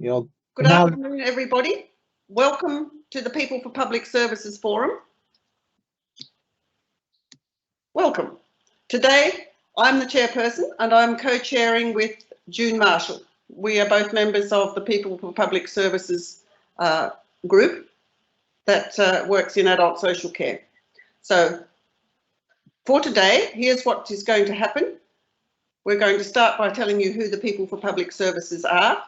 Good afternoon, everybody. Welcome to the People for Public Services Forum. Welcome. Today, I'm the chairperson and I'm co-chairing with June Marshall. We are both members of the People for Public Services group that works in adult social care. So for today, here's what is going to happen. We're going to start by telling you who the People for Public Services are.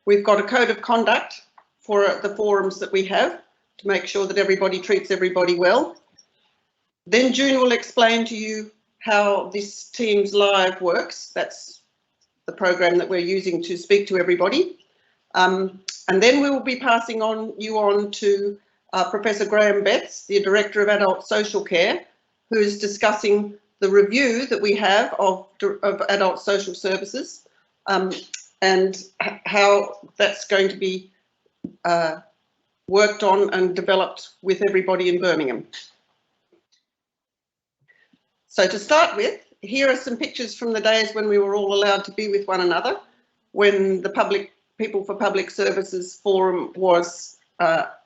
We've got a code of conduct for the forums that we have to make sure that everybody treats everybody well. Then June will explain to you how this Teams Live works. That's the program that we're using to speak to everybody. And then we will be passing you on to Professor Graeme Betts, the Director of Adult Social Care, who is discussing the review that we have of adult social services and how that's going to be worked on and developed with everybody in Birmingham. So to start with, here are some pictures from the days when we were all allowed to be with one another, when the People for Public Services Forum was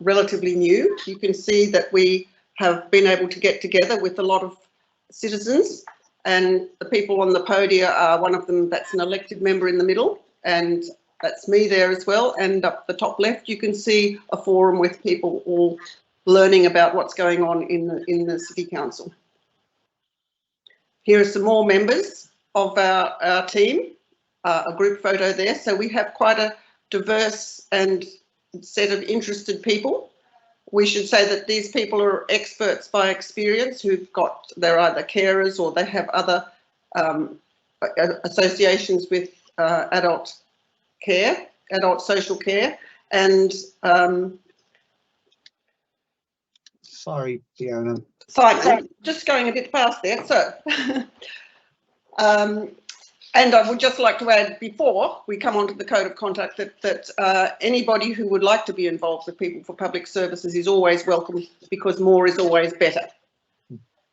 relatively new. You can see that we have been able to get together with a lot of citizens, and the people on the podium are one of them. That's an elected member in the middle, and that's me there as well. And up the top left, you can see a forum with people all learning about what's going on in the City Council. Here are some more members of our team, a group photo there. So we have quite a diverse and set of interested people. We should say that these people are experts by experience they're either carers or they have other associations with adult care, adult social care. And sorry, Fiona. Sorry, just going a bit fast there. So, and I would just like to add, before we come on to the code of conduct, that anybody who would like to be involved with People for Public Services is always welcome, because more is always better.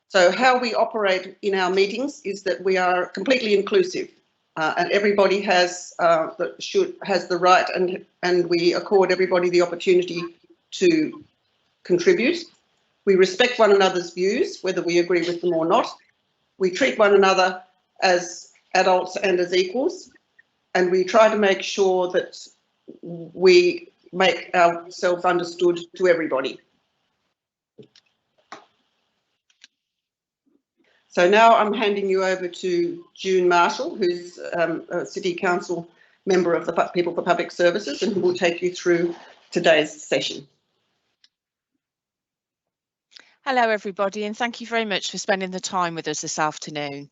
So how we operate in our meetings is that we are completely inclusive, and everybody has the right, and we accord everybody the opportunity to contribute. We respect one another's views, whether we agree with them or not. We treat one another as adults and as equals, and we try to make sure that we make ourselves understood to everybody. So now I'm handing you over to June Marshall, who's a City Council member of the People for Public Services, and who will take you through today's session. Hello everybody, and thank you very much for spending the time with us this afternoon.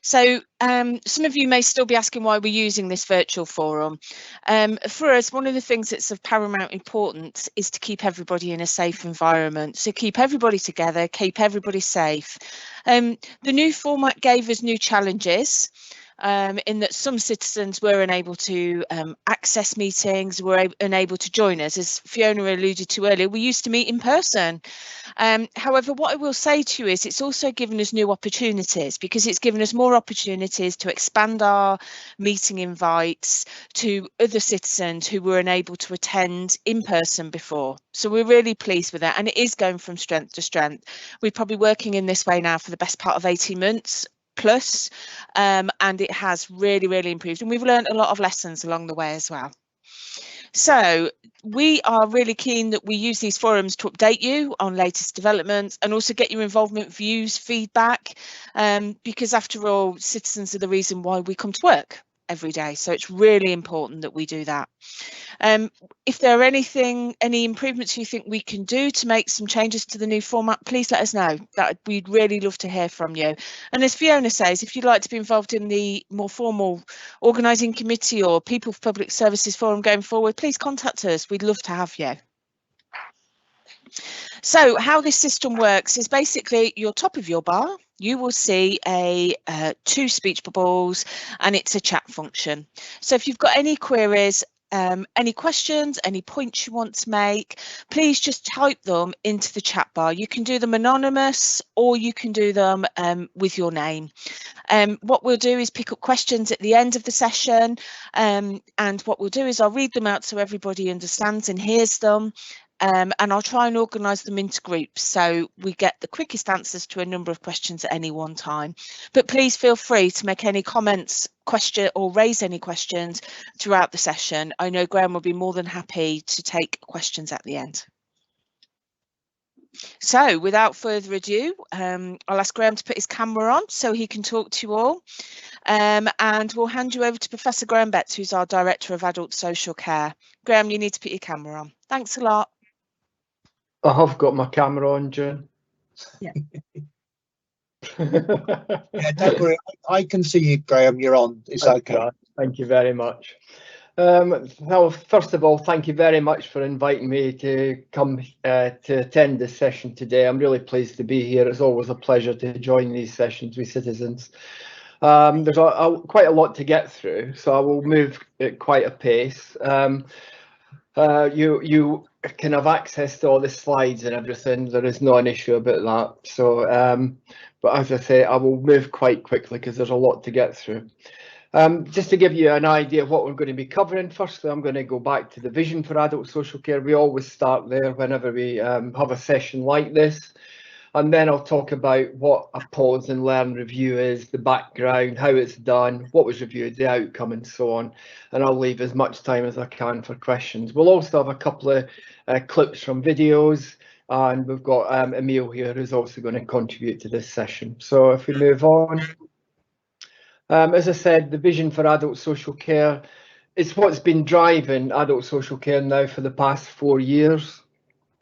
So some of you may still be asking why we're using this virtual forum. For us, one of the things that's of paramount importance is to keep everybody in a safe environment. So keep everybody together, keep everybody safe. The new format gave us new challenges. In that some citizens were unable to access meetings, were unable to join us. As Fiona alluded to earlier, we used to meet in person. However, what I will say to you is it's also given us new opportunities, because it's given us more opportunities to expand our meeting invites to other citizens who were unable to attend in person before. So we're really pleased with that, and it is going from strength to strength. We're probably working in this way now for the best part of 18 months. Plus, and it has really improved, and we've learned a lot of lessons along the way as well. So we are really keen that we use these forums to update you on latest developments and also get your involvement, views, feedback, because after all, citizens are the reason why we come to work every day. So it's really important that we do that. If there are any improvements you think we can do to make some changes to the new format, please let us know. We'd really love to hear from you. And as Fiona says, if you'd like to be involved in the more formal organising committee or People for Public Services Forum going forward, please contact us. We'd love to have you. So how this system works is basically your top of your bar, you will see two speech bubbles, and it's a chat function. So if you've got any queries any questions, any points you want to make, please just type them into the chat bar. You can do them anonymous or you can do them with your name. What we'll do is pick up questions at the end of the session, and what we'll do is I'll read them out so everybody understands and hears them. And I'll try and organise them into groups so we get the quickest answers to a number of questions at any one time. But please feel free to make any comments, question, or raise any questions throughout the session. I know Graeme will be more than happy to take questions at the end. So without further ado, I'll ask Graeme to put his camera on so he can talk to you all. And we'll hand you over to Professor Graeme Betts, who's our Director of Adult Social Care. Graeme, you need to put your camera on. Thanks a lot. I have got my camera on, June. Yeah. Yeah, don't worry. I can see you, Graeme. You're on. It's okay. Thank you very much. Well, first of all, thank you very much for inviting me to come to attend this session today. I'm really pleased to be here. It's always a pleasure to join these sessions with citizens. There's quite a lot to get through, so I will move at quite a pace. You can have access to all the slides and everything. There is not an issue about that. So, but as I say, I will move quite quickly because there's a lot to get through. Just to give you an idea of what we're going to be covering, firstly, I'm going to go back to the vision for adult social care. We always start there whenever we have a session like this. And then I'll talk about what a pause and learn review is, the background, how it's done, what was reviewed, the outcome, and so on. And I'll leave as much time as I can for questions. We'll also have a couple of clips from videos, and we've got Emil here who's also going to contribute to this session. So if we move on. As I said, the vision for adult social care is what's been driving adult social care now for the past 4 years.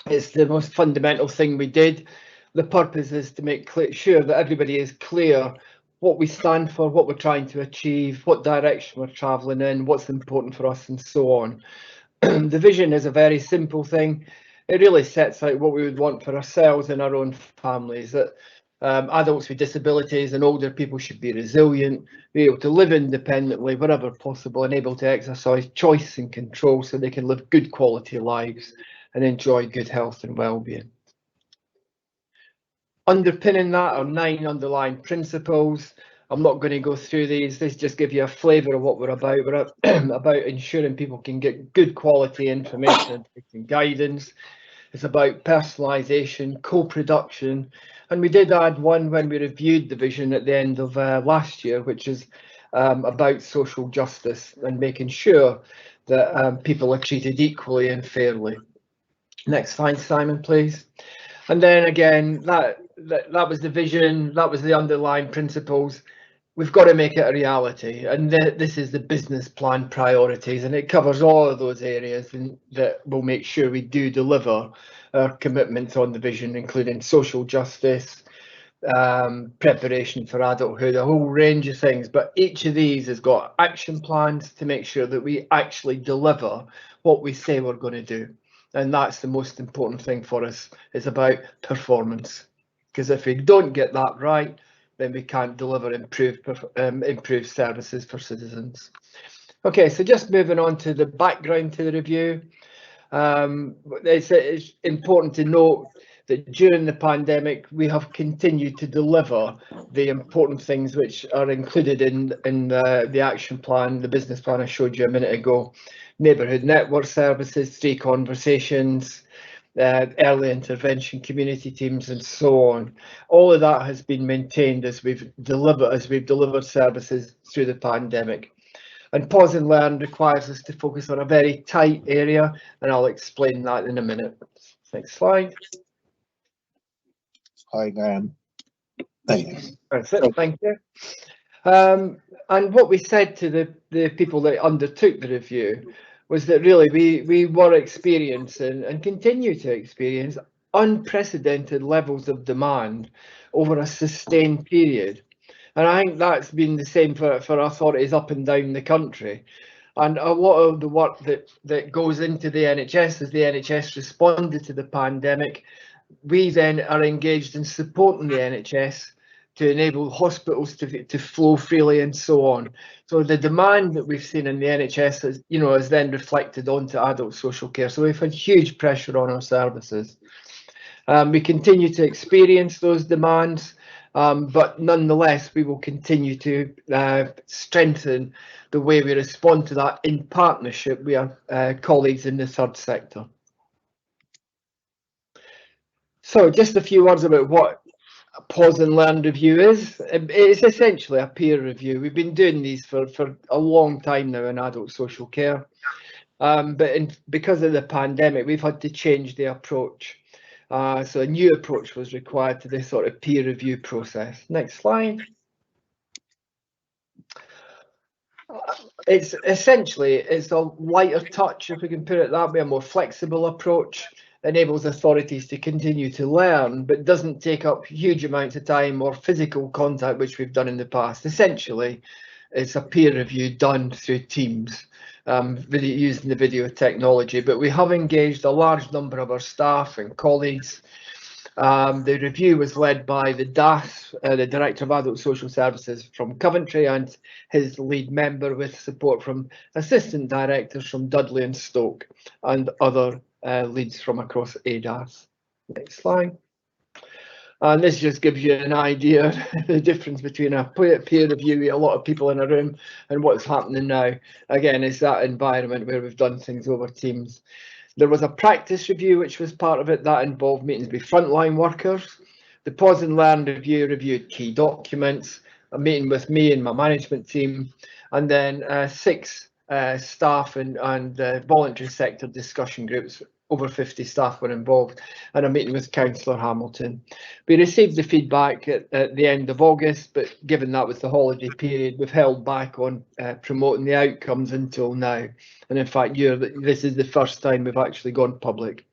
It's the most fundamental thing we did. The purpose is to make sure that everybody is clear what we stand for, what we're trying to achieve, what direction we're travelling in, what's important for us, and so on. The vision is a very simple thing. It really sets out what we would want for ourselves and our own families, that adults with disabilities and older people should be resilient, be able to live independently wherever possible, and able to exercise choice and control so they can live good quality lives and enjoy good health and well-being. Underpinning that are 9 underlying principles. I'm not going to go through these. These just give you a flavour of what we're about. We're about ensuring people can get good quality information and guidance. It's about personalisation, co-production, and we did add one when we reviewed the vision at the end of last year, which is about social justice and making sure that people are treated equally and fairly. Next slide, Simon, please. And then again, that was the vision, that was the underlying principles. We've got to make it a reality, and this is the business plan priorities, and it covers all of those areas and that will make sure we do deliver our commitments on the vision, including social justice, preparation for adulthood, a whole range of things. But each of these has got action plans to make sure that we actually deliver what we say we're going to do. And that's the most important thing for us. It's about performance, because if we don't get that right, then we can't deliver improved services for citizens. Okay, so just moving on to the background to the review. It's important to note that during the pandemic, we have continued to deliver the important things which are included in the action plan, the business plan I showed you a minute ago. Neighbourhood network services, 3 conversations, early intervention community teams, and so on. All of that has been maintained as we've delivered services through the pandemic. And pause and learn requires us to focus on a very tight area, and I'll explain that in a minute. Next slide. Hi, Graeme. Thank you. That's it, thank you. And what we said to the people that undertook the review was that really we were experiencing and continue to experience unprecedented levels of demand over a sustained period. And I think that's been the same for authorities up and down the country. And a lot of the work that goes into the NHS as the NHS responded to the pandemic, we then are engaged in supporting the NHS to enable hospitals to flow freely and so on. So the demand that we've seen in the NHS is, is then reflected onto adult social care. So we've had huge pressure on our services. We continue to experience those demands, but nonetheless, we will continue to strengthen the way we respond to that in partnership with our colleagues in the third sector. So just a few words about what a pause and learn review is. It's essentially a peer review. We've been doing these for a long time now in adult social care, but because of the pandemic, we've had to change the approach. So a new approach was required to this sort of peer review process. Next slide. It's a lighter touch, if we can put it that way, a more flexible approach. Enables authorities to continue to learn, but doesn't take up huge amounts of time or physical contact, which we've done in the past. Essentially, it's a peer review done through Teams, using the video technology, but we have engaged a large number of our staff and colleagues. The review was led by the DAS, the Director of Adult Social Services from Coventry, and his lead member, with support from assistant directors from Dudley and Stoke and other leads from across ADAS. Next slide. And this just gives you an idea of the difference between a peer review with a lot of people in a room and what's happening now. Again, it's that environment where we've done things over Teams. There was a practice review which was part of it that involved meetings with frontline workers. The pause and learn review reviewed key documents, a meeting with me and my management team, and then 6 staff and voluntary sector discussion groups. Over 50 staff were involved, and a meeting with Councillor Hamilton. We received the feedback at the end of August, but given that was the holiday period, we've held back on promoting the outcomes until now. And in fact, this is the first time we've actually gone public.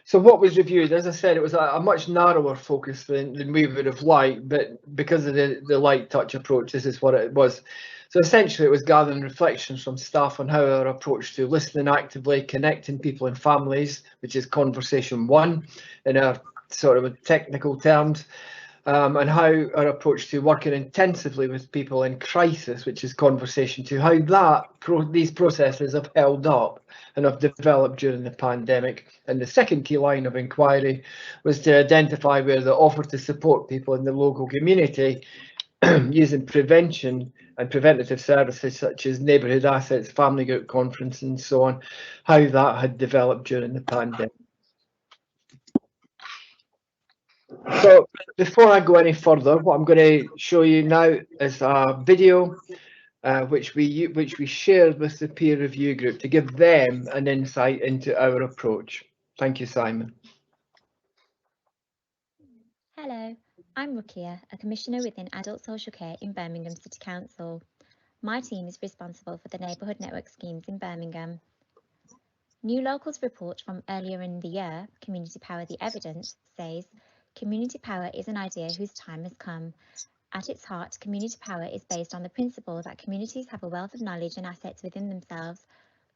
So what was reviewed? As I said, it was a much narrower focus than we would have liked, but because of the light touch approach, this is what it was. So essentially, it was gathering reflections from staff on how our approach to listening actively, connecting people and families, which is conversation 1 in our sort of technical terms, and how our approach to working intensively with people in crisis, which is conversation 2, how these processes have held up and have developed during the pandemic. And the second key line of inquiry was to identify where the offer to support people in the local community using prevention and preventative services such as neighbourhood assets, family group conference and so on, how that had developed during the pandemic. So before I go any further, what I'm going to show you now is a video which we shared with the peer review group to give them an insight into our approach. Thank you, Simon. Hello, I'm Rukia, a commissioner within Adult Social Care in Birmingham City Council. My team is responsible for the neighbourhood network schemes in Birmingham. New Locals report from earlier in the year, Community Power the Evidence, says community power is an idea whose time has come. At its heart, community power is based on the principle that communities have a wealth of knowledge and assets within themselves,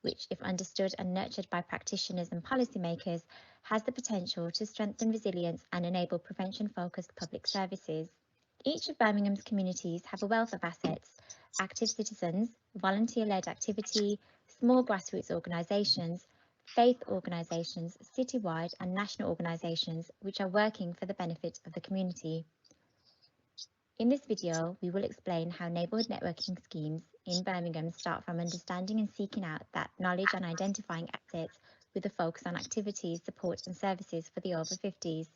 which, if understood and nurtured by practitioners and policymakers, has the potential to strengthen resilience and enable prevention-focused public services. Each of Birmingham's communities have a wealth of assets: active citizens, volunteer-led activity, small grassroots organisations, faith organisations, citywide and national organisations which are working for the benefit of the community. In this video, we will explain how neighbourhood networking schemes in Birmingham start from understanding and seeking out that knowledge and identifying assets with a focus on activities, support and services for the over 50s.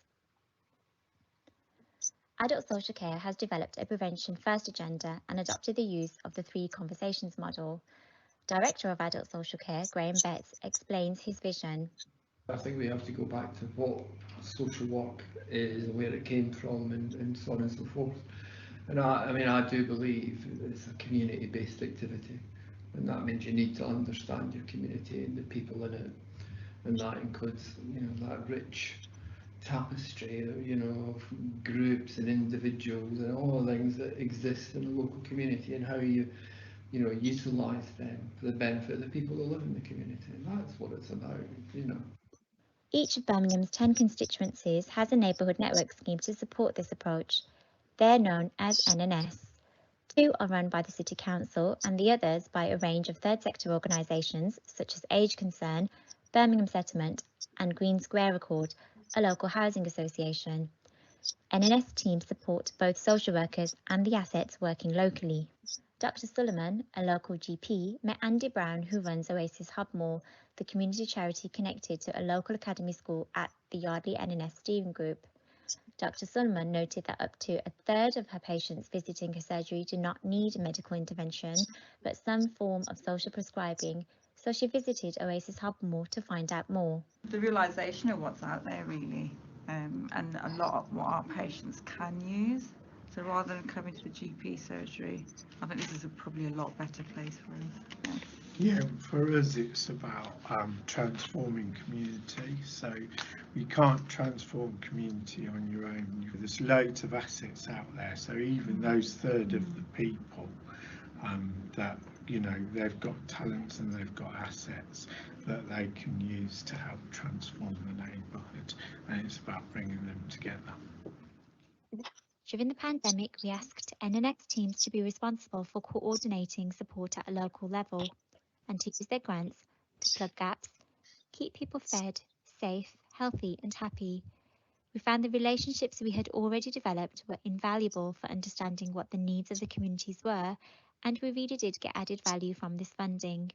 Adult Social Care has developed a prevention first agenda and adopted the use of the 3 conversations model. Director of Adult Social Care, Graeme Betts, explains his vision. I think we have to go back to what social work is and where it came from and so on and so forth. And I do believe it's a community-based activity, and that means you need to understand your community and the people in it, and that includes, that rich tapestry, of groups and individuals and all the things that exist in a local community, and how you utilise them for the benefit of the people that live in the community. And that's what it's about, Each of Birmingham's 10 constituencies has a neighbourhood network scheme to support this approach. They're known as NNS. 2 are run by the City Council and the others by a range of third sector organisations such as Age Concern, Birmingham Settlement and Green Square Accord, a local housing association. NNS teams support both social workers and the assets working locally. Dr. Sullivan, a local GP, met Andy Brown, who runs Oasis Hobmore, the community charity connected to a local academy school at the Yardley NNS Steering Group. Dr. Sullivan noted that up to a third of her patients visiting her surgery do not need medical intervention, but some form of social prescribing, so she visited Oasis Hobmore to find out more. The realisation of what's out there really, and a lot of what our patients can use. So rather than coming to the GP surgery, I think this is probably a lot better place for us. Yeah, for us it's about transforming community. So you can't transform community on your own. There's loads of assets out there. So even those third of the people that, you know, they've got talents and they've got assets that they can use to help transform the neighbourhood, and it's about bringing them together. During the pandemic, we asked NNS teams to be responsible for coordinating support at a local level and to use their grants to plug gaps, keep people fed, safe, healthy and happy. We found the relationships we had already developed were invaluable for understanding what the needs of the communities were, and we really did get added value from this funding.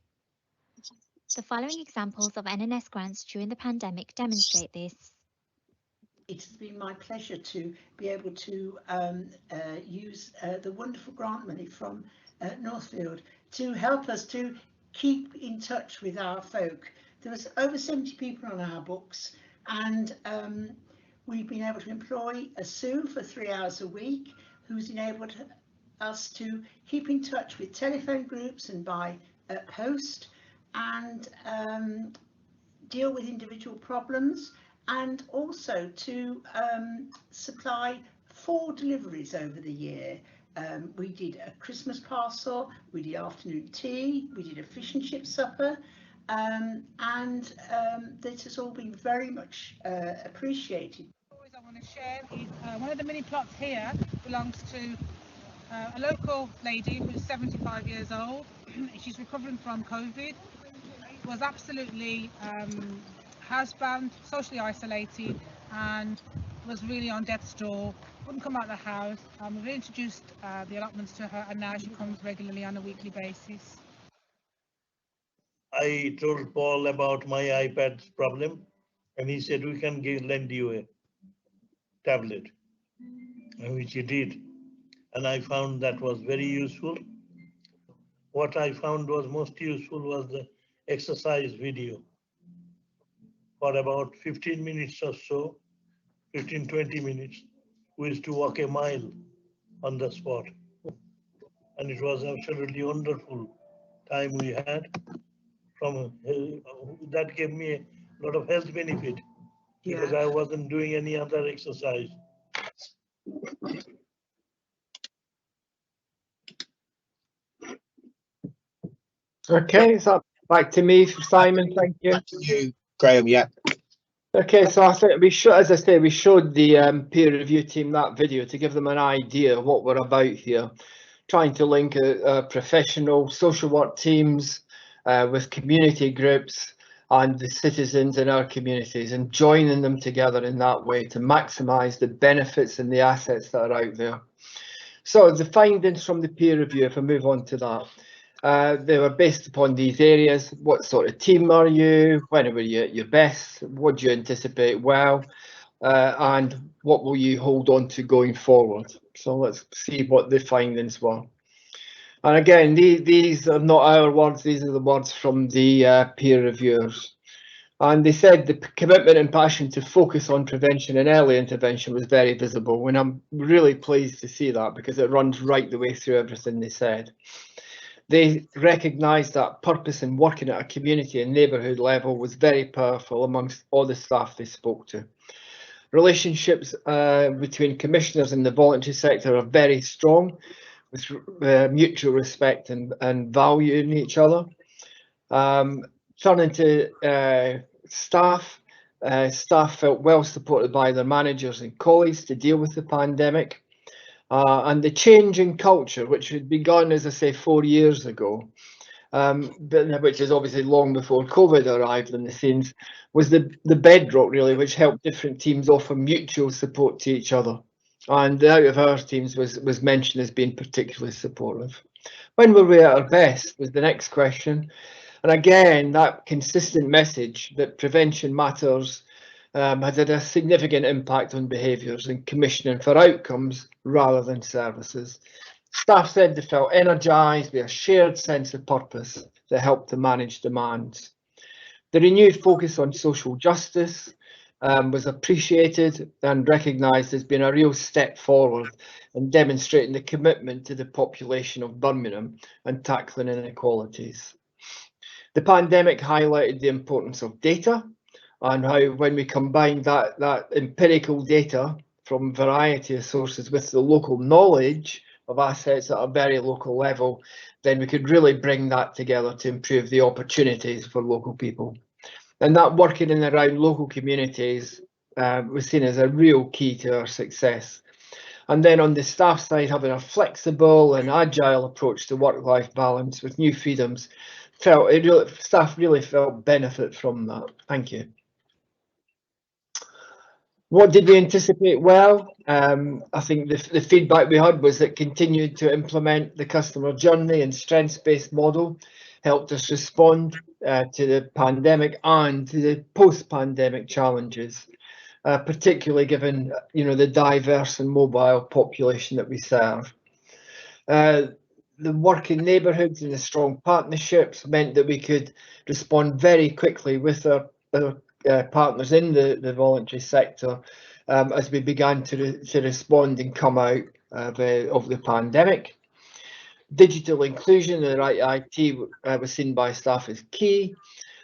The following examples of NNS grants during the pandemic demonstrate this. It has been my pleasure to be able to use the wonderful grant money from Northfield to help us to keep in touch with our folk. There was over 70 people on our books, and we've been able to employ a Sue for 3 hours a week, who's enabled us to keep in touch with telephone groups and by post, and deal with individual problems, and also to supply 4 deliveries over the year. We did a Christmas parcel, we did afternoon tea, we did a fish and chip supper, and this has all been very much appreciated. I want to share is one of the mini plots here belongs to a local lady who's 75 years old. She's recovering from COVID, was absolutely housebound, socially isolated, and was really on death's door, wouldn't come out of the house. We've reintroduced the allotments to her, and now she comes regularly on a weekly basis. I told Paul about my iPad problem, and he said we can lend you a tablet, which he did, and I found that was very useful. What I found was most useful was the exercise video. For about 15 minutes or so, 15-20 minutes, we used to walk a mile on the spot, and it was absolutely wonderful time we had. From that gave me a lot of health benefit, because I wasn't doing any other exercise. Okay, so back to me, Simon. Thank you. Back to you, Graeme. Yeah. Okay, so I think we should, as I say, we showed the peer review team that video to give them an idea of what we're about here, trying to link professional social work teams with community groups and the citizens in our communities, and joining them together in that way to maximise the benefits and the assets that are out there. So the findings from the peer review, if I move on to that, they were based upon these areas. What sort of team are you? When were you at your best? What do you anticipate well? And what will you hold on to going forward? So let's see what the findings were. And again, these are not our words, these are the words from the peer reviewers. And they said the commitment and passion to focus on prevention and early intervention was very visible, and I'm really pleased to see that, because it runs right the way through everything they said. They recognised that purpose in working at a community and neighbourhood level was very powerful amongst all the staff they spoke to. Relationships between commissioners and the voluntary sector are very strong, with mutual respect and value in each other. Turning to staff, Staff felt well supported by their managers and colleagues to deal with the pandemic. And the change in culture, which had begun, as I say, 4 years ago, but which is obviously long before COVID arrived on the scenes, was the bedrock really, which helped different teams offer mutual support to each other. And the out of hours teams was mentioned as being particularly supportive. When were we at our best was the next question. And again, that consistent message that prevention matters has had a significant impact on behaviours and commissioning for outcomes rather than services. Staff said they felt energised with a shared sense of purpose that helped to manage demands. The renewed focus on social justice was appreciated and recognised as being a real step forward in demonstrating the commitment to the population of Birmingham and tackling inequalities. The pandemic highlighted the importance of data and how when we combine that empirical data from a variety of sources with the local knowledge of assets at a very local level, then we could really bring that together to improve the opportunities for local people. And that working in and around local communities was seen as a real key to our success. And then on the staff side, having a flexible and agile approach to work-life balance with new freedoms, staff really felt benefit from that. Thank you. What did we anticipate? Well, I think the feedback we had was that continued to implement the customer journey and strengths-based model helped us respond to the pandemic and to the post-pandemic challenges, particularly given the diverse and mobile population that we serve. The work in neighbourhoods and the strong partnerships meant that we could respond very quickly with our partners in the voluntary sector as we began to respond and come out of the pandemic. Digital inclusion and the right IT was seen by staff as key,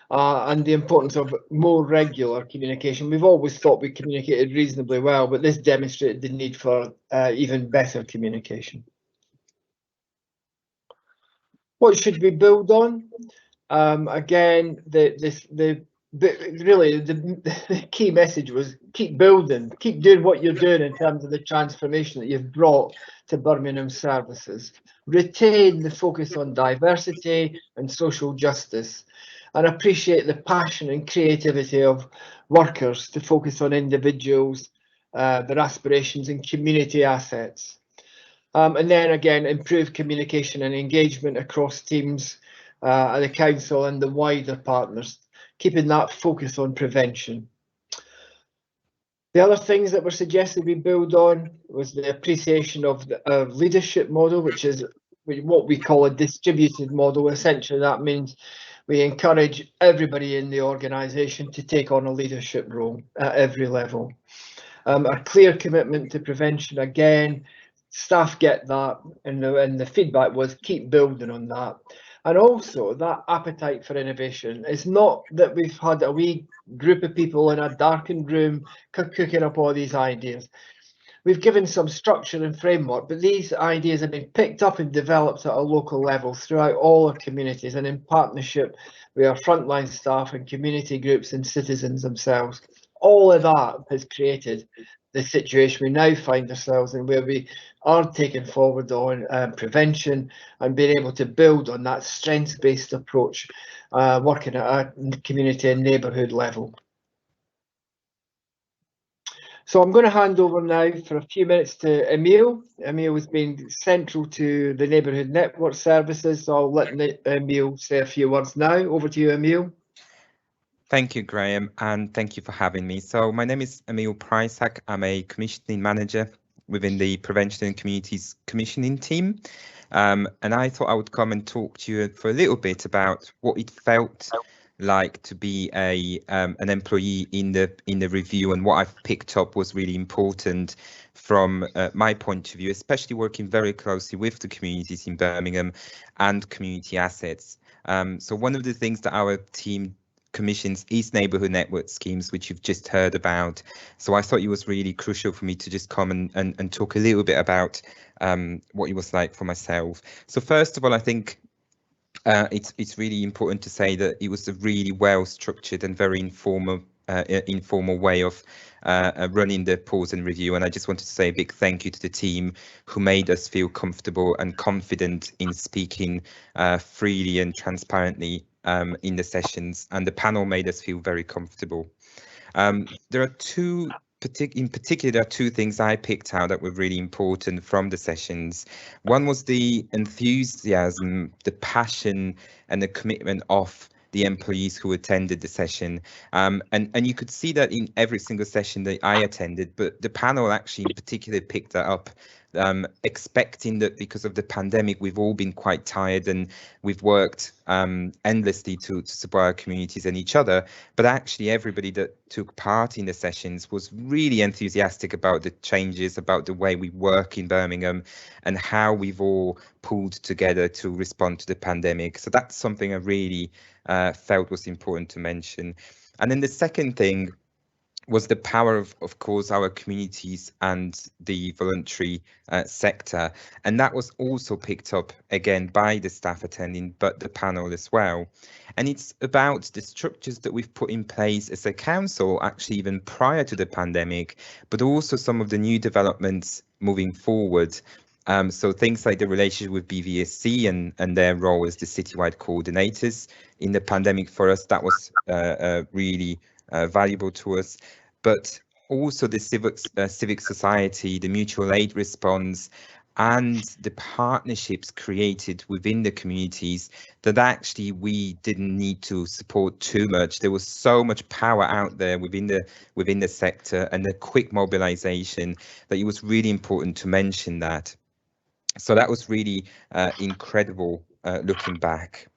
and the importance of more regular communication. We've always thought we communicated reasonably well, but this demonstrated the need for even better communication. What should we build on? Again, the key message was keep building, keep doing what you're doing in terms of the transformation that you've brought to Birmingham services. Retain the focus on diversity and social justice, and appreciate the passion and creativity of workers to focus on individuals, their aspirations and community assets. And then again, improve communication and engagement across teams at the council and the wider partners, keeping that focus on prevention. The other things that were suggested we build on was the appreciation of the leadership model, which is what we call a distributed model. Essentially, that means we encourage everybody in the organisation to take on a leadership role at every level. A clear commitment to prevention, again, staff get that, and the feedback was keep building on that. And also that appetite for innovation. It's not that we've had a wee group of people in a darkened room cooking up all these ideas. We've given some structure and framework, but these ideas have been picked up and developed at a local level throughout all our communities and in partnership with our frontline staff and community groups and citizens themselves. All of that has created the situation we now find ourselves in, where we are taking forward on prevention and being able to build on that strengths-based approach, working at a community and neighbourhood level. So I'm going to hand over now for a few minutes to Emile. Emile has been central to the Neighbourhood Network Services, so I'll let Emile say a few words now. Over to you, Emile. Thank you, Graeme, and thank you for having me. So my name is Emile Prysack. I'm a commissioning manager within the Prevention and Communities Commissioning team. And I thought I would come and talk to you for a little bit about what it felt like to be an employee in the review, and what I've picked up was really important from my point of view, especially working very closely with the communities in Birmingham and community assets. So one of the things that our team commissions is neighbourhood network schemes, which you've just heard about. So I thought it was really crucial for me to just come and talk a little bit about what it was like for myself. So first of all, I think it's really important to say that it was a really well structured and very informal informal way of running the pause and review. And I just wanted to say a big thank you to the team who made us feel comfortable and confident in speaking freely and transparently in the sessions, and the panel made us feel very comfortable. There are in particular, there are two things I picked out that were really important from the sessions. One was the enthusiasm, the passion and the commitment of the employees who attended the session. And you could see that in every single session that I attended, but the panel actually in particular picked that up, expecting that because of the pandemic, we've all been quite tired and we've worked endlessly to support our communities and each other. But actually everybody that took part in the sessions was really enthusiastic about the changes, about the way we work in Birmingham and how we've all pulled together to respond to the pandemic. So that's something I really felt was important to mention. And then the second thing was the power of course, our communities and the voluntary sector. And that was also picked up again by the staff attending, but the panel as well. And it's about the structures that we've put in place as a council, actually even prior to the pandemic, but also some of the new developments moving forward. So things like the relationship with BVSC and their role as the citywide coordinators in the pandemic for us, that was really valuable to us, but also the civic society, the mutual aid response, and the partnerships created within the communities that actually we didn't need to support too much. There was so much power out there within the sector and the quick mobilization that it was really important to mention that. So that was really incredible looking back.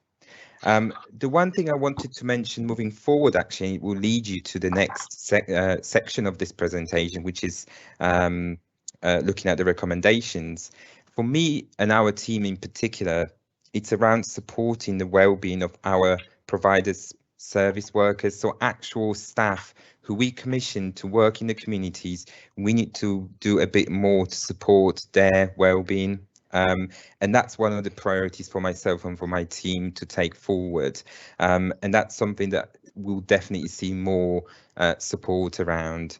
The one thing I wanted to mention moving forward actually will lead you to the next section of this presentation, which is looking at the recommendations. For me and our team in particular, it's around supporting the well-being of our providers, service workers, so actual staff who we commission to work in the communities. We need to do a bit more to support their well-being. And that's one of the priorities for myself and for my team to take forward. And that's something that we'll definitely see more support around.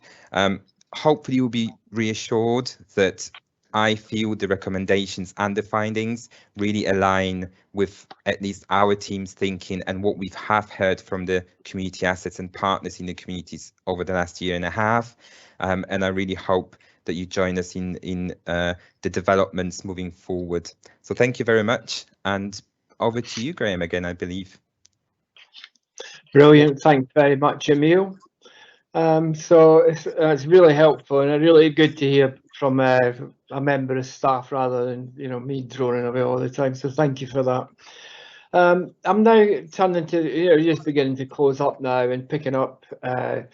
Hopefully you'll be reassured that I feel the recommendations and the findings really align with at least our team's thinking and what we have heard from the community assets and partners in the communities over the last year and a half. And I really hope that you join us in the developments moving forward. So thank you very much, and over to you, Graeme, again, I believe. Brilliant, thanks very much, Emil. So it's really helpful and really good to hear from a member of staff rather than me droning away all the time. So thank you for that. I'm now turning to just beginning to close up now and picking up the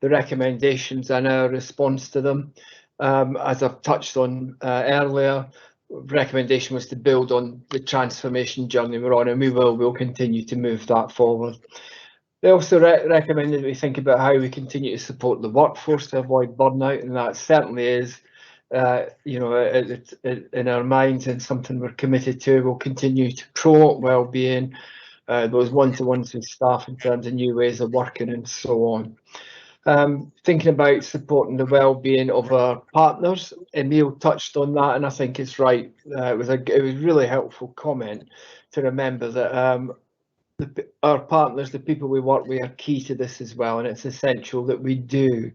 recommendations and our response to them. As I've touched on earlier, recommendation was to build on the transformation journey we're on, and we'll continue to move that forward. They also recommended we think about how we continue to support the workforce to avoid burnout, and that certainly is in our minds and something we're committed to. We'll continue to promote well-being, those one-to-ones with staff in terms of new ways of working and so on. Thinking about supporting the well-being of our partners, Emil touched on that, and I think it's right. It was really helpful comment to remember that our partners, the people we work with, are key to this as well, and it's essential that we do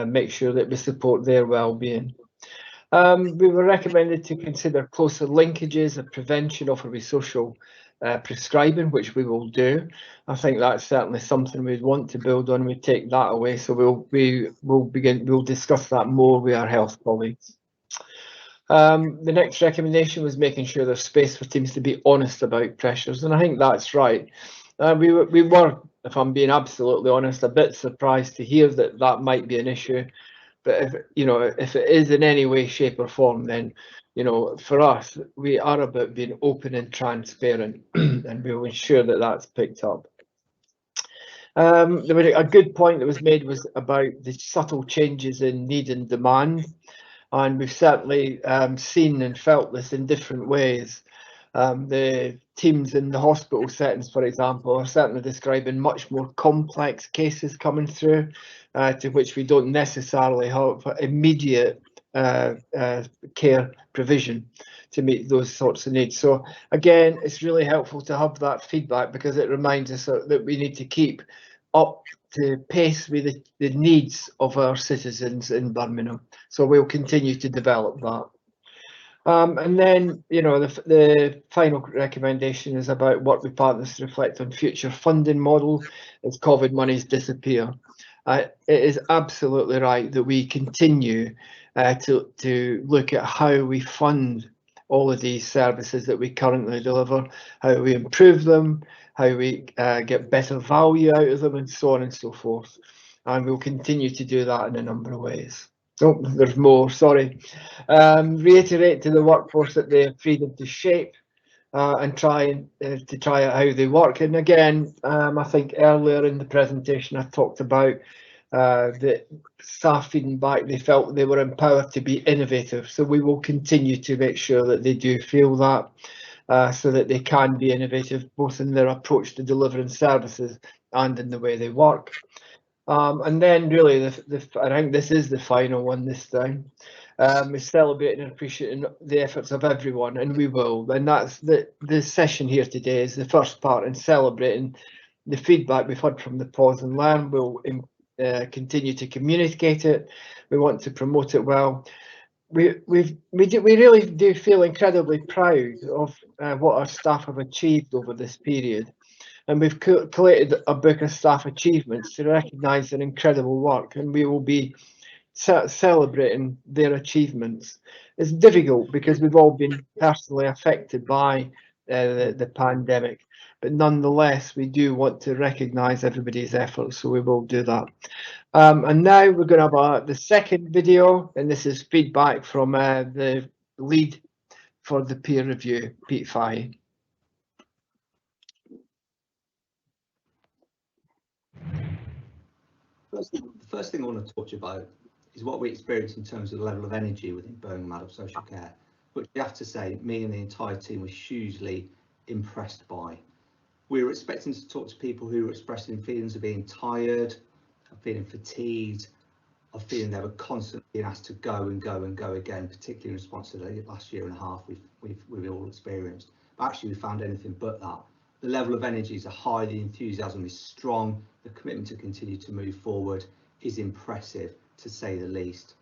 make sure that we support their well-being. We were recommended to consider closer linkages of prevention offered with social prescribing, which we will do. I think that's certainly something we'd want to build on. We take that away, so we'll discuss that more with our health colleagues. The next recommendation was making sure there's space for teams to be honest about pressures, and I think that's right. We were, if I'm being absolutely honest, a bit surprised to hear that might be an issue. But if it is in any way, shape or form, then for us, we are about being open and transparent, and we will ensure that that's picked up. There was a good point that was made was about the subtle changes in need and demand, and we've certainly seen and felt this in different ways. The teams in the hospital settings, for example, are certainly describing much more complex cases coming through, to which we don't necessarily have immediate care provision to meet those sorts of needs. So again, it's really helpful to have that feedback, because it reminds us that we need to keep up to pace with the needs of our citizens in Birmingham. So we'll continue to develop that. And then, you know, the final recommendation is about work with partners to reflect on future funding model as COVID monies disappear. It is absolutely right that we continue to look at how we fund all of these services that we currently deliver, how we improve them, how we get better value out of them, and so on and so forth. And we'll continue to do that in a number of ways. Oh, there's more, sorry. Reiterate to the workforce that they have freedom to shape and try out how they work. And again, I think earlier in the presentation I talked about the staff feeding back. They felt they were empowered to be innovative. So we will continue to make sure that they do feel that, so that they can be innovative, both in their approach to delivering services and in the way they work. And then really, I think this is the final one this time, is celebrating and appreciating the efforts of everyone, and we will. And that's the session here today is the first part in celebrating the feedback we've had from the Pause and Learn. We'll continue to communicate it. We want to promote it well. We really do feel incredibly proud of what our staff have achieved over this period. And we've collated a book of staff achievements to recognise their incredible work, and we will be celebrating their achievements. It's difficult because we've all been personally affected by the pandemic, but nonetheless we do want to recognise everybody's efforts, so we will do that. And now we're going to have the second video, and this is feedback from the lead for the peer review, Pete Fahey. The first thing I want to talk to you about is what we experience in terms of the level of energy within Birmingham Adult Social Care, which I have to say, me and the entire team was hugely impressed by. We were expecting to talk to people who were expressing feelings of being tired, of feeling fatigued, of feeling they were constantly being asked to go and go and go again, particularly in response to the last year and a half we've all experienced. But actually we found anything but that. The level of energy is high, the enthusiasm is strong, the commitment to continue to move forward is impressive, to say the least.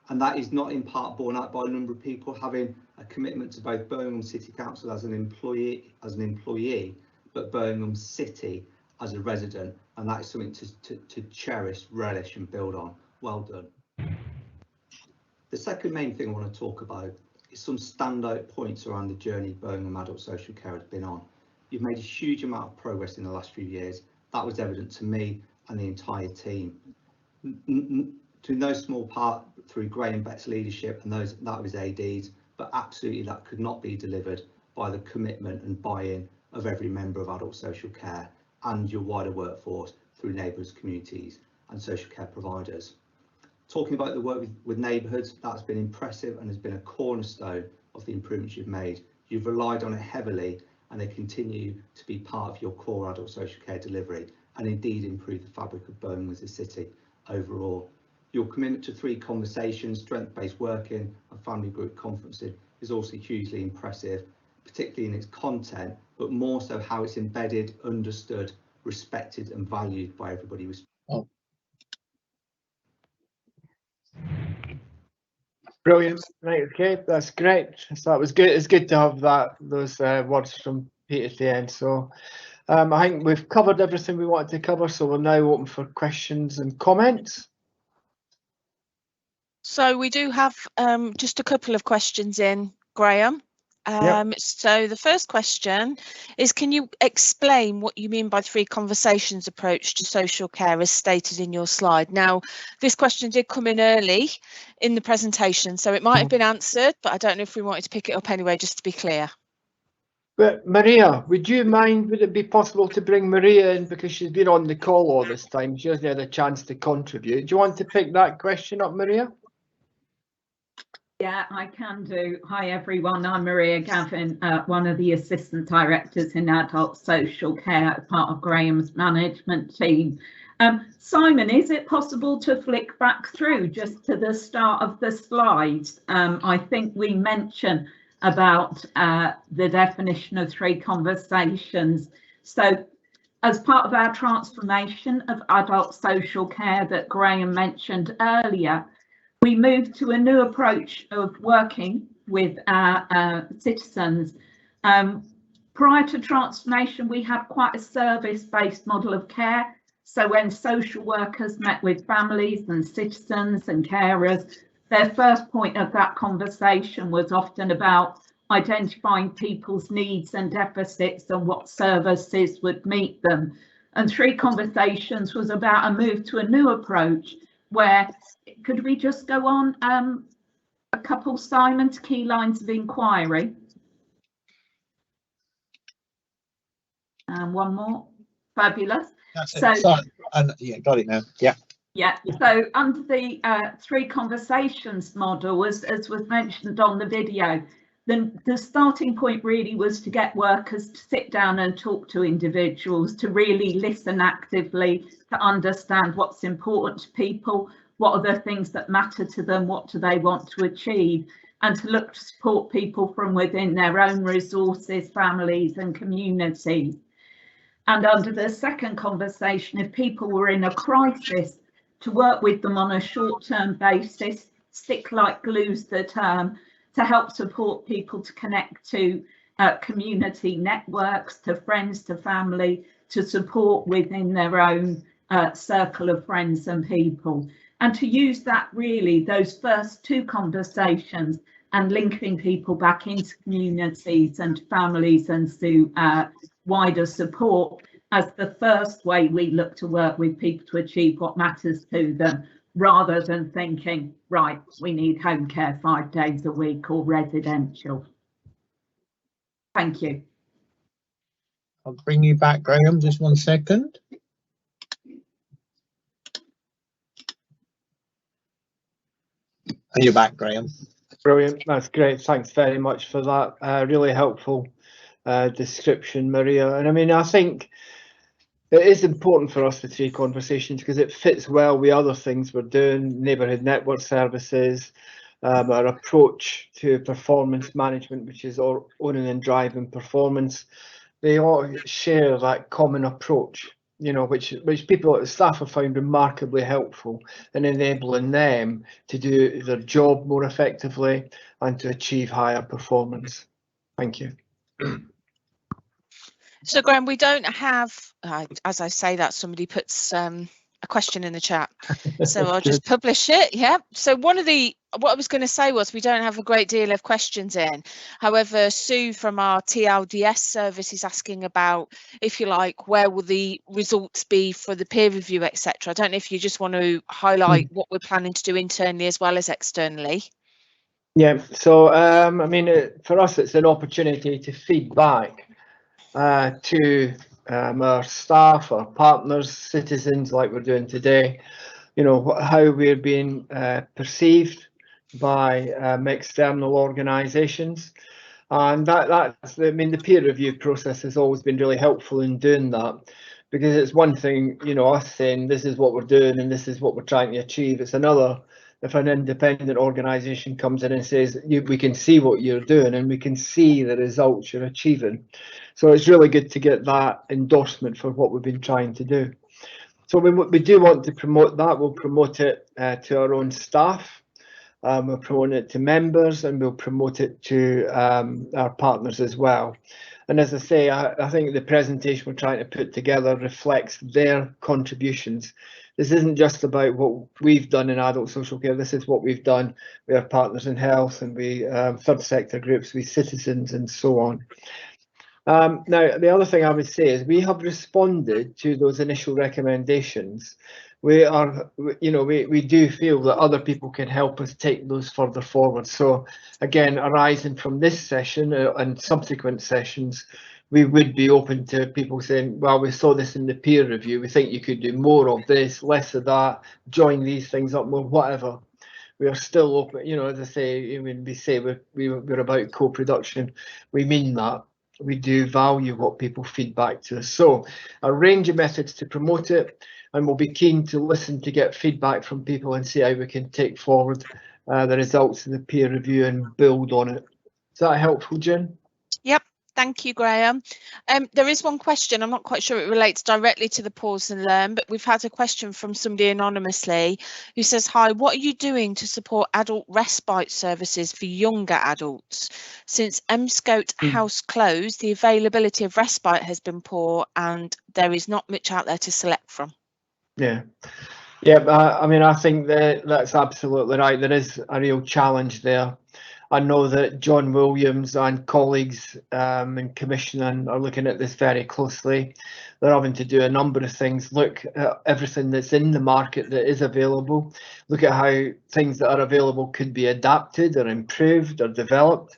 And that is not in part borne out by a number of people having a commitment to both Birmingham City Council as an employee, but Birmingham City as a resident, and that is something to cherish, relish and build on. Well done. The second main thing I want to talk about is some standout points around the journey Birmingham Adult Social Care has been on. You've made a huge amount of progress in the last few years. That was evident to me and the entire team. To no small part through Graeme Betts' leadership and that of his ADs, but absolutely that could not be delivered by the commitment and buy-in of every member of Adult Social Care and your wider workforce through neighbours, communities and social care providers. Talking about the work with neighbourhoods, that's been impressive and has been a cornerstone of the improvements you've made. You've relied on it heavily, and they continue to be part of your core adult social care delivery and indeed improve the fabric of Birmingham as a city overall. Your commitment to 3 conversations, strength-based working and family group conferencing is also hugely impressive, particularly in its content, but more so how it's embedded, understood, respected and valued by everybody. Oh. Brilliant. Right, okay, that's great. So that was good. It's good to have those words from Pete at the end. So I think we've covered everything we wanted to cover, so we're now open for questions and comments. So we do have just a couple of questions in, Graeme. Yep. So the first question is, can you explain what you mean by 3 conversations approach to social care as stated in your slide? Now, this question did come in early in the presentation, so it might have been answered, but I don't know if we wanted to pick it up anyway, just to be clear. But Maria, would it be possible to bring Maria in, because she's been on the call all this time? She hasn't had a chance to contribute. Do you want to pick that question up, Maria? Yeah, I can do. Hi everyone, I'm Maria Gavin, one of the assistant directors in adult social care, part of Graeme's management team. Simon, is it possible to flick back through just to the start of the slides? I think we mentioned about the definition of 3 conversations. So as part of our transformation of adult social care that Graeme mentioned earlier, we moved to a new approach of working with our citizens. Prior to transformation, we had quite a service-based model of care. So when social workers met with families and citizens and carers, their first point of that conversation was often about identifying people's needs and deficits and what services would meet them. And 3 conversations was about a move to a new approach where, could we just go on a couple, Simon, to key lines of inquiry? And one more. Fabulous. That's so, it. Sorry. Yeah, got it now. Yeah. Yeah, so under the 3 conversations model, as was mentioned on the video, the starting point really was to get workers to sit down and talk to individuals, to really listen actively, to understand what's important to people, what are the things that matter to them, what do they want to achieve, and to look to support people from within their own resources, families and communities. And under the second conversation, if people were in a crisis, to work with them on a short-term basis, stick like glues the term, to help support people to connect to community networks, to friends, to family, to support within their own circle of friends and people. And to use that really, those first 2 conversations and linking people back into communities and families and to wider support as the first way we look to work with people to achieve what matters to them, rather than thinking, right, we need home care 5 days a week or residential. Thank you. I'll bring you back, Graeme, just 1 second. Are you back, Graeme? Brilliant, that's great. Thanks very much for that. Really helpful description, Maria. And I mean, I think it is important for us for 3 conversations because it fits well with other things we're doing, neighbourhood network services, our approach to performance management, which is owning and driving performance. They all share that common approach, you know, which people, staff have found remarkably helpful in enabling them to do their job more effectively and to achieve higher performance. Thank you. So Graeme, we don't have, as I say that, somebody puts a question in the chat, so I'll just publish it. Yeah, so what I was going to say was we don't have a great deal of questions in. However, Sue from our TLDS service is asking about, if you like, where will the results be for the peer review, etc. I don't know if you just want to highlight what we're planning to do internally as well as externally. Yeah, so I mean, for us, it's an opportunity to feed back to our staff, our partners, citizens, like we're doing today, you know, how we're being perceived by external organisations. And that's, I mean, the peer review process has always been really helpful in doing that, because it's one thing, you know, us saying this is what we're doing and this is what we're trying to achieve. It's another if an independent organisation comes in and says, we can see what you're doing and we can see the results you're achieving. So it's really good to get that endorsement for what we've been trying to do. So we do want to promote that. We'll promote it to our own staff. We'll promote it to members, and we'll promote it to our partners as well. And as I say, I think the presentation we're trying to put together reflects their contributions. This isn't just about what we've done in adult social care. This is what we've done with our partners in health and we third sector groups, with citizens and so on. Now, the other thing I would say is we have responded to those initial recommendations. We are, you know, we do feel that other people can help us take those further forward. So again, arising from this session and subsequent sessions, we would be open to people saying, well, we saw this in the peer review, we think you could do more of this, less of that, join these things up more, whatever. we are still open. You know, as I say, when we say we're about co-production, we mean that. We do value what people feed back to us. So a range of methods to promote it, and we'll be keen to listen to get feedback from people and see how we can take forward the results of the peer review and build on it. Is that helpful, Jen? Yep. Thank you, Graeme. There is one question. I'm not quite sure it relates directly to the pause and learn, but we've had a question from somebody anonymously who says, hi, what are you doing to support adult respite services for younger adults? Since Emscote House closed, the availability of respite has been poor and there is not much out there to select from. Yeah. Yeah, I mean, I think that's absolutely right. There is a real challenge there. I know that John Williams and colleagues in commissioning are looking at this very closely. They're having to do a number of things, look at everything that's in the market that is available, look at how things that are available could be adapted or improved or developed.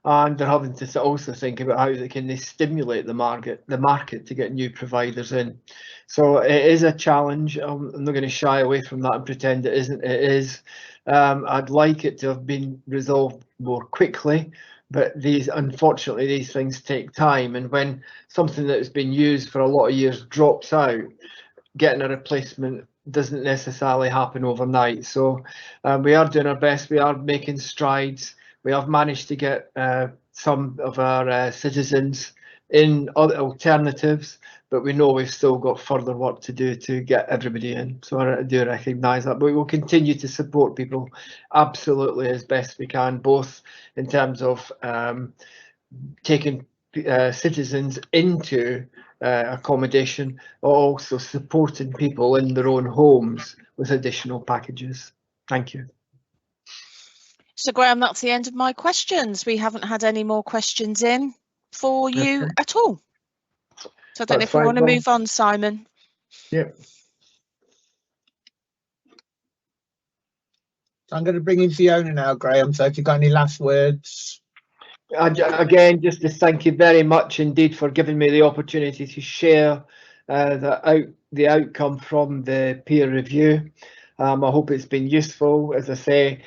And they're having to also think about how they can stimulate the market to get new providers in. So it is a challenge. I'm not going to shy away from that and pretend it isn't. It is. I'd like it to have been resolved more quickly, but unfortunately these things take time. And when something that has been used for a lot of years drops out, getting a replacement doesn't necessarily happen overnight. So we are doing our best. We are making strides. We have managed to get some of our citizens in other alternatives, but we know we've still got further work to do to get everybody in. So I do recognise that, but we will continue to support people absolutely as best we can, both in terms of taking citizens into accommodation, or also supporting people in their own homes with additional packages. Thank you. So Graeme, that's the end of my questions. We haven't had any more questions in for you at all. So I don't know if you want to move on, Simon. Yep. I'm going to bring in Fiona now, Graeme. So if you've got any last words. Again, just to thank you very much indeed for giving me the opportunity to share the outcome from the peer review. I hope it's been useful. As I say,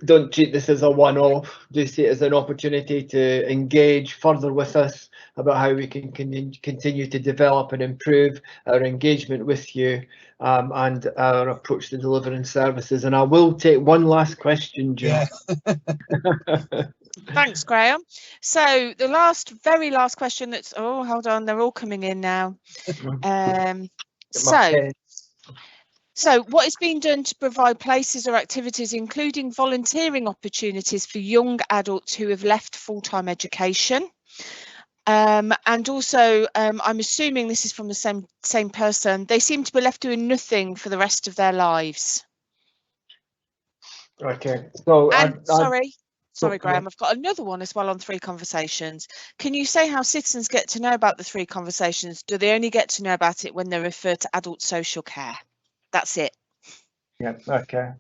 don't treat this as a one-off. Do see it as an opportunity to engage further with us about how we can continue to develop and improve our engagement with you and our approach to delivering services. And I will take one last question, Jim. Yeah. Thanks, Graeme. So the very last question that's, oh, hold on, they're all coming in now. So what is being done to provide places or activities, including volunteering opportunities for young adults who have left full-time education? And also, I'm assuming this is from the same person. They seem to be left doing nothing for the rest of their lives. Okay. So Sorry, Graeme, I've got another one as well on 3 conversations. Can you say how citizens get to know about the 3 conversations? Do they only get to know about it when they're referred to adult social care? That's it. Yeah, okay.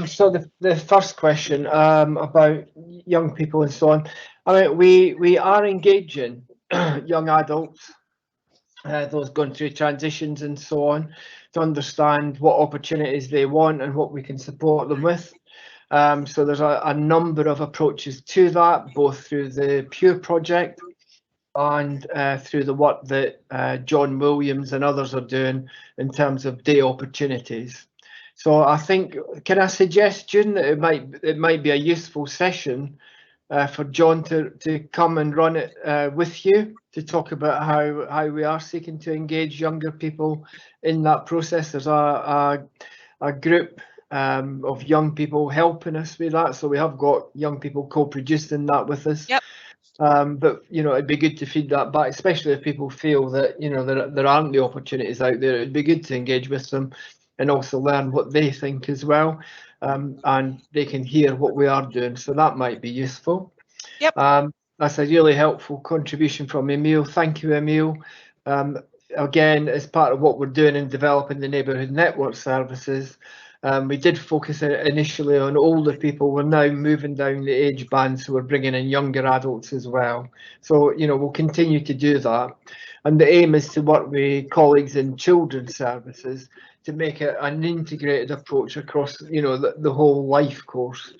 So the first question about young people and so on. I mean, we are engaging young adults, those going through transitions and so on, to understand what opportunities they want and what we can support them with. So there's a number of approaches to that, both through the Pure project and through the work that John Williams and others are doing in terms of day opportunities. So I think, can I suggest, June, that it might be a useful session for John to come and run it with you, to talk about how we are seeking to engage younger people in that process. There's a group of young people helping us with that, so we have got young people co-producing that with us. Yep. But you know, it'd be good to feed that back, especially if people feel that, you know, there aren't the opportunities out there. It'd be good to engage with them and also learn what they think as well, and they can hear what we are doing, so that might be useful. Yep. That's a really helpful contribution from Emil. Thank you, Emil. Again, as part of what we're doing in developing the neighbourhood network services, We did focus initially on older people. We're now moving down the age band, so we're bringing in younger adults as well. So, you know, we'll continue to do that. And the aim is to work with colleagues in children's services to make it an integrated approach across, you know, the whole life course.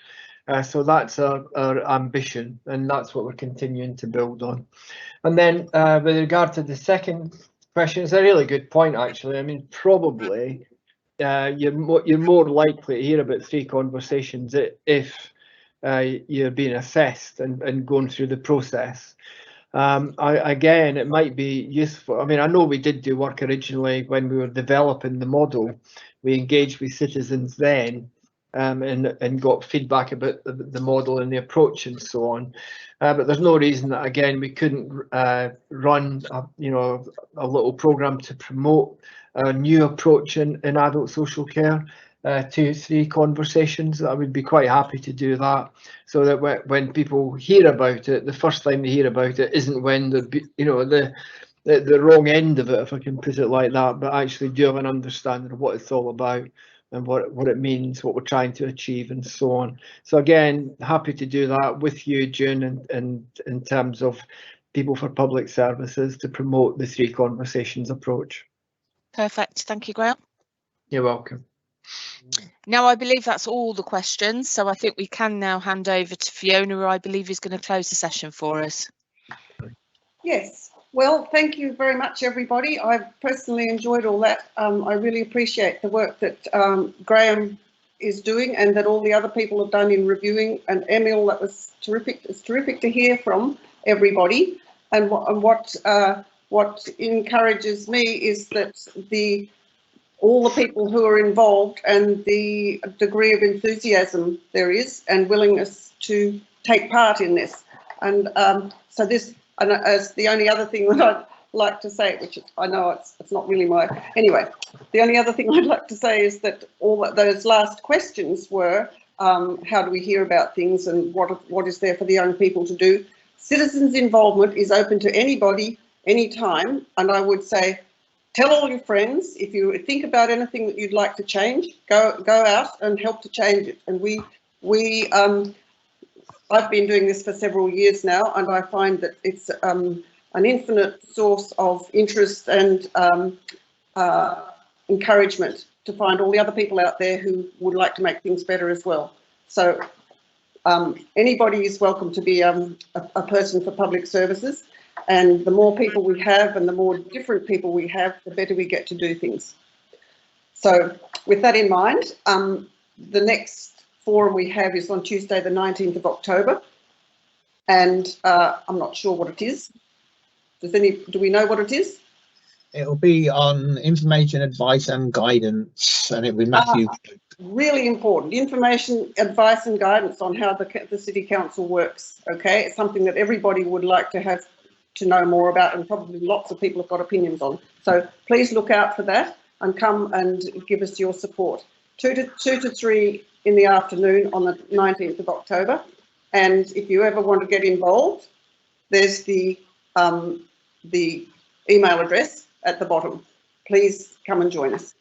So that's our ambition, and that's what we're continuing to build on. And then with regard to the second question, it's a really good point, actually. I mean, probably you're more likely to hear about 3 conversations if you're being assessed and going through the process. Again, it might be useful. I mean, I know we did do work originally when we were developing the model. We engaged with citizens then and got feedback about the model and the approach and so on. But there's no reason that, again, we couldn't run a little programme to promote a new approach in adult social care. 2-3 conversations. I would be quite happy to do that, so that when people hear about it, the first time they hear about it isn't when they're, you know, the wrong end of it, if I can put it like that, but actually do have an understanding of what it's all about and what it means, what we're trying to achieve, and so on. So again, happy to do that with you, June, and in terms of People for Public Services to promote the 3 conversations approach. Perfect. Thank you, Graeme. You're welcome. Now, I believe that's all the questions, so I think we can now hand over to Fiona, who I believe is going to close the session for us. Yes. Well, thank you very much, everybody. I've personally enjoyed all that. I really appreciate the work that Graeme is doing and that all the other people have done in reviewing. And Emil, that was terrific. It's terrific to hear from everybody. And what encourages me is that all the people who are involved and the degree of enthusiasm there is and willingness to take part in this. And so this, and as the only other thing that I'd like to say, which I know it's not really anyway, the only other thing I'd like to say is that those last questions were, how do we hear about things and what is there for the young people to do? Citizens' involvement is open to anybody, anytime, and I would say, tell all your friends. If you think about anything that you'd like to change, go out and help to change it. And I've been doing this for several years now, and I find that it's an infinite source of interest and encouragement to find all the other people out there who would like to make things better as well. So anybody is welcome to be a person for public services. And the more people we have and the more different people we have, the better we get to do things. So with that in mind, the next forum we have is on Tuesday, the 19th of October. And I'm not sure what it is. Do we know what it is? It'll be on information, advice and guidance, and it'll be Matthew. Really important information, advice and guidance on how the City Council works. Okay, it's something that everybody would like to have to know more about, and probably lots of people have got opinions on. So please look out for that and come and give us your support. 2 to 3 in the afternoon on the 19th of October. And if you ever want to get involved, there's the email address at the bottom. Please come and join us.